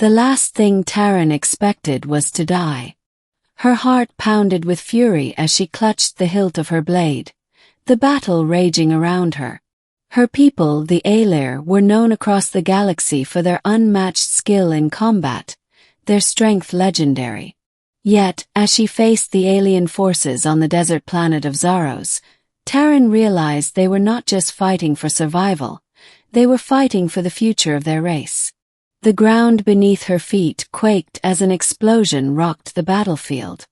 The last thing Taryn expected was to die. Her heart pounded with fury as she clutched the hilt of her blade, the battle raging around her. Her people, the Aelir, were known across the galaxy for their unmatched skill in combat, their strength legendary. Yet, as she faced the alien forces on the desert planet of Zaros, Taryn realized they were not just fighting for survival, they were fighting for the future of their race. The ground beneath her feet quaked as an explosion rocked the battlefield.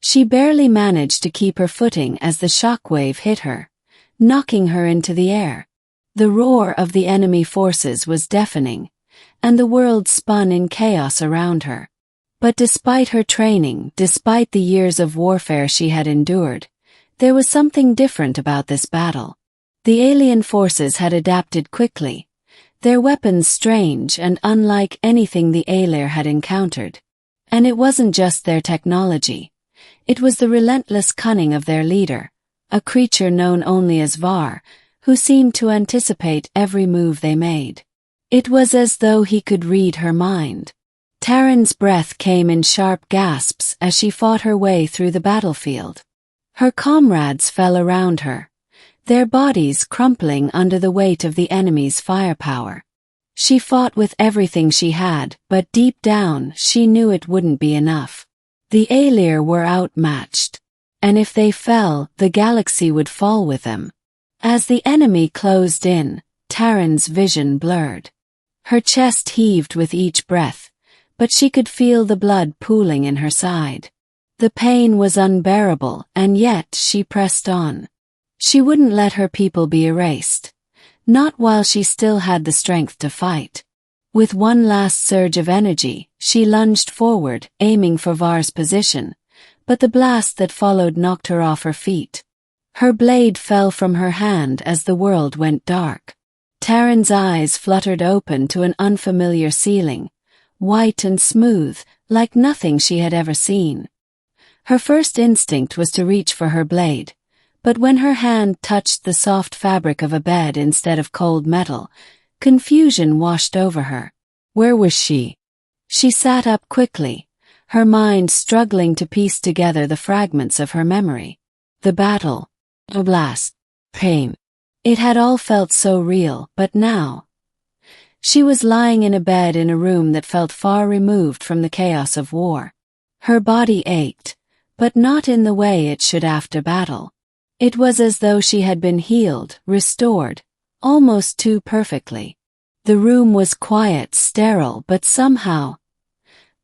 She barely managed to keep her footing as the shockwave hit her, knocking her into the air. The roar of the enemy forces was deafening, and the world spun in chaos around her. But despite her training, despite the years of warfare she had endured, there was something different about this battle. The alien forces had adapted quickly, their weapons strange and unlike anything the Aelir had encountered. And it wasn't just their technology. It was the relentless cunning of their leader, a creature known only as Var, who seemed to anticipate every move they made. It was as though he could read her mind. Taryn's breath came in sharp gasps as she fought her way through the battlefield. Her comrades fell around her, their bodies crumpling under the weight of the enemy's firepower. She fought with everything she had, but deep down she knew it wouldn't be enough. The Aelir were outmatched, and if they fell, the galaxy would fall with them. As the enemy closed in, Taryn's vision blurred. Her chest heaved with each breath, but she could feel the blood pooling in her side. The pain was unbearable, and yet she pressed on. She wouldn't let her people be erased, not while she still had the strength to fight. With one last surge of energy, she lunged forward, aiming for Var's position, but the blast that followed knocked her off her feet. Her blade fell from her hand as the world went dark. Taryn's eyes fluttered open to an unfamiliar ceiling, white and smooth, like nothing she had ever seen. Her first instinct was to reach for her blade, but when her hand touched the soft fabric of a bed instead of cold metal, confusion washed over her. Where was she? She sat up quickly, her mind struggling to piece together the fragments of her memory. The battle, the blast, pain. It had all felt so real, but now she was lying in a bed in a room that felt far removed from the chaos of war. Her body ached, but not in the way it should after battle. It was as though she had been healed, restored, almost too perfectly. The room was quiet, sterile, but somehow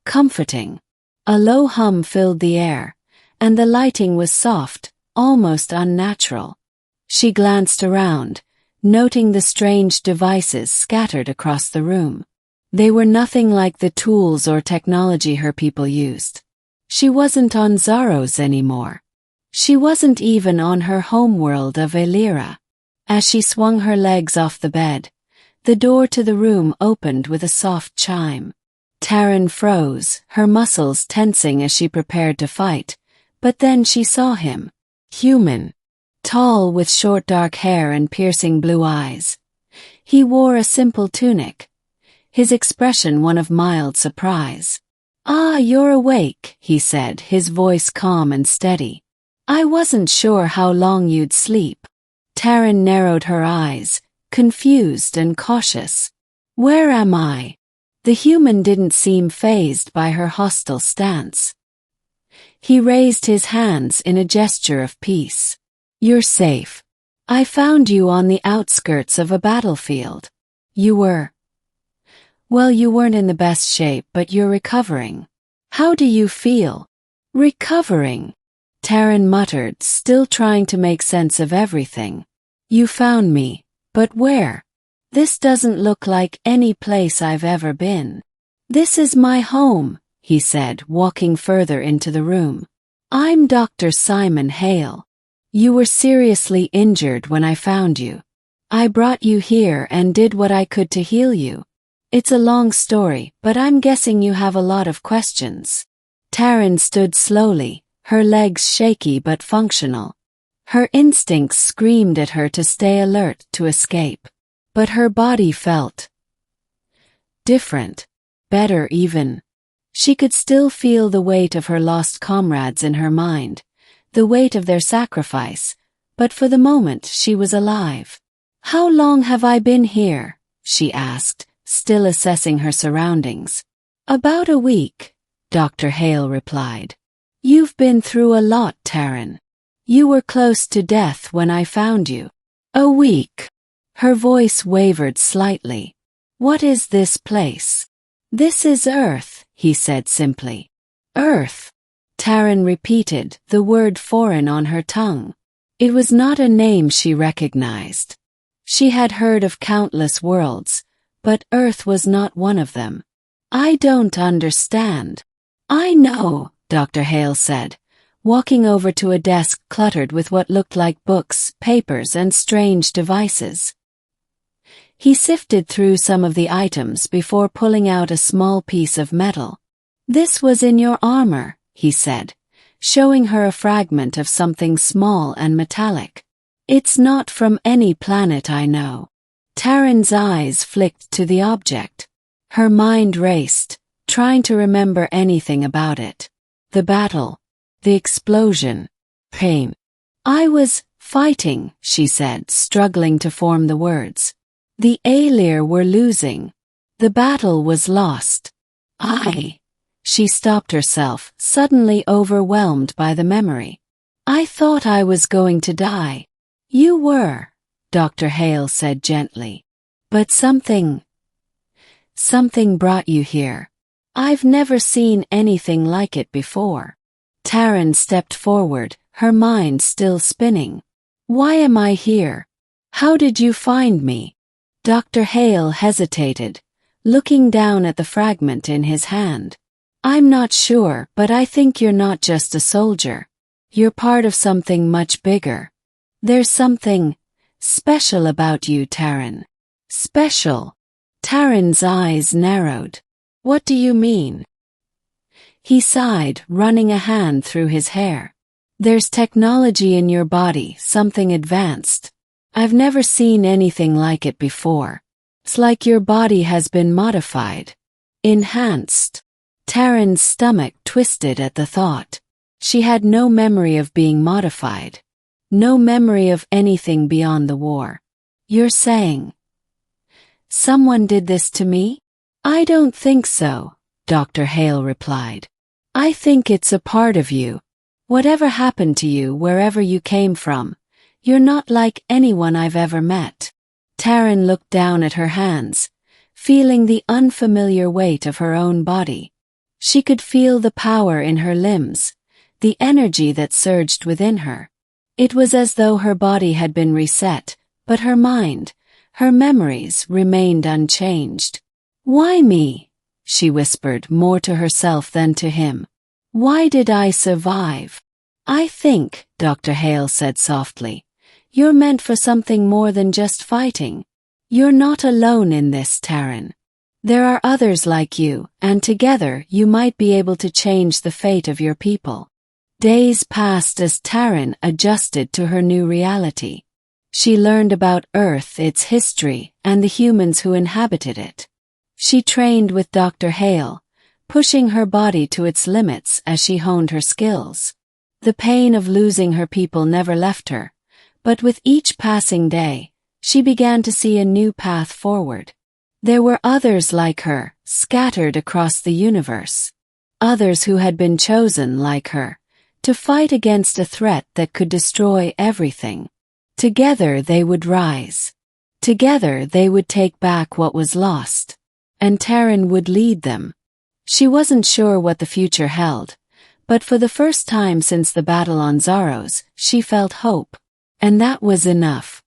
comforting. A low hum filled the air, and the lighting was soft, almost unnatural. She glanced around, noting the strange devices scattered across the room. They were nothing like the tools or technology her people used. She wasn't on Zaros anymore. She wasn't even on her homeworld of Aelir. As she swung her legs off the bed, the door to the room opened with a soft chime. Taryn froze, her muscles tensing as she prepared to fight, but then she saw him. Human. Tall with short dark hair and piercing blue eyes. He wore a simple tunic, his expression one of mild surprise. "Ah, you're awake," he said, his voice calm and steady. "I wasn't sure how long you'd sleep." Taryn narrowed her eyes, confused and cautious. "Where am I?" The human didn't seem fazed by her hostile stance. He raised his hands in a gesture of peace. "You're safe. I found you on the outskirts of a battlefield. You were... Well, you weren't in the best shape, but you're recovering. How do you feel?" "Recovering," Taryn muttered, still trying to make sense of everything. "You found me, but where? This doesn't look like any place I've ever been." "This is my home," he said, walking further into the room. "I'm Dr. Simon Hale. You were seriously injured when I found you. I brought you here and did what I could to heal you. It's a long story, but I'm guessing you have a lot of questions." Taryn stood slowly, her legs shaky but functional. Her instincts screamed at her to stay alert, to escape. But her body felt different. better even. She could still feel the weight of her lost comrades in her mind, the weight of their sacrifice, but for the moment she was alive. "How long have I been here?" she asked, still assessing her surroundings. "About a week," Dr. Hale replied. "You've been through a lot, Taryn. You were close to death when I found you." "A week." Her voice wavered slightly. "What is this place?" "This is Earth," he said simply. "Earth," Taryn repeated, the word foreign on her tongue. It was not a name she recognized. She had heard of countless worlds, but Earth was not one of them. "I don't understand." "I know," Dr. Hale said, walking over to a desk cluttered with what looked like books, papers, and strange devices. He sifted through some of the items before pulling out a small piece of metal. "This was in your armor," he said, showing her a fragment of something small and metallic. "It's not from any planet I know." Taryn's eyes flicked to the object. Her mind raced, trying to remember anything about it. The battle. The explosion. Pain. "I was fighting," she said, struggling to form the words. "The Aelir were losing. The battle was lost. She stopped herself, suddenly overwhelmed by the memory. "I thought I was going to die." "You were," Dr. Hale said gently. "But something brought you here. I've never seen anything like it before." Taryn stepped forward, her mind still spinning. "Why am I here? How did you find me?" Dr. Hale hesitated, looking down at the fragment in his hand. "I'm not sure, but I think you're not just a soldier. You're part of something much bigger. There's something special about you, Taryn." "Special?" Taryn's eyes narrowed. "What do you mean?" He sighed, running a hand through his hair. "There's technology in your body, something advanced. I've never seen anything like it before. It's like your body has been modified. Enhanced." Taryn's stomach twisted at the thought. She had no memory of being modified. No memory of anything beyond the war. "You're saying someone did this to me?" "I don't think so," Dr. Hale replied. "I think it's a part of you. Whatever happened to you wherever you came from, you're not like anyone I've ever met." Taryn looked down at her hands, feeling the unfamiliar weight of her own body. She could feel the power in her limbs, the energy that surged within her. It was as though her body had been reset, but her mind, her memories remained unchanged. "Why me?" she whispered, more to herself than to him. "Why did I survive?" "I think," Dr. Hale said softly, "you're meant for something more than just fighting. You're not alone in this, Taryn. There are others like you, and together you might be able to change the fate of your people." Days passed as Taryn adjusted to her new reality. She learned about Earth, its history, and the humans who inhabited it. She trained with Dr. Hale, pushing her body to its limits as she honed her skills. The pain of losing her people never left her, but with each passing day, she began to see a new path forward. There were others like her, scattered across the universe. Others who had been chosen, like her, to fight against a threat that could destroy everything. Together they would rise. Together they would take back what was lost. And Taryn would lead them. She wasn't sure what the future held, but for the first time since the battle on Zaros, she felt hope. And that was enough.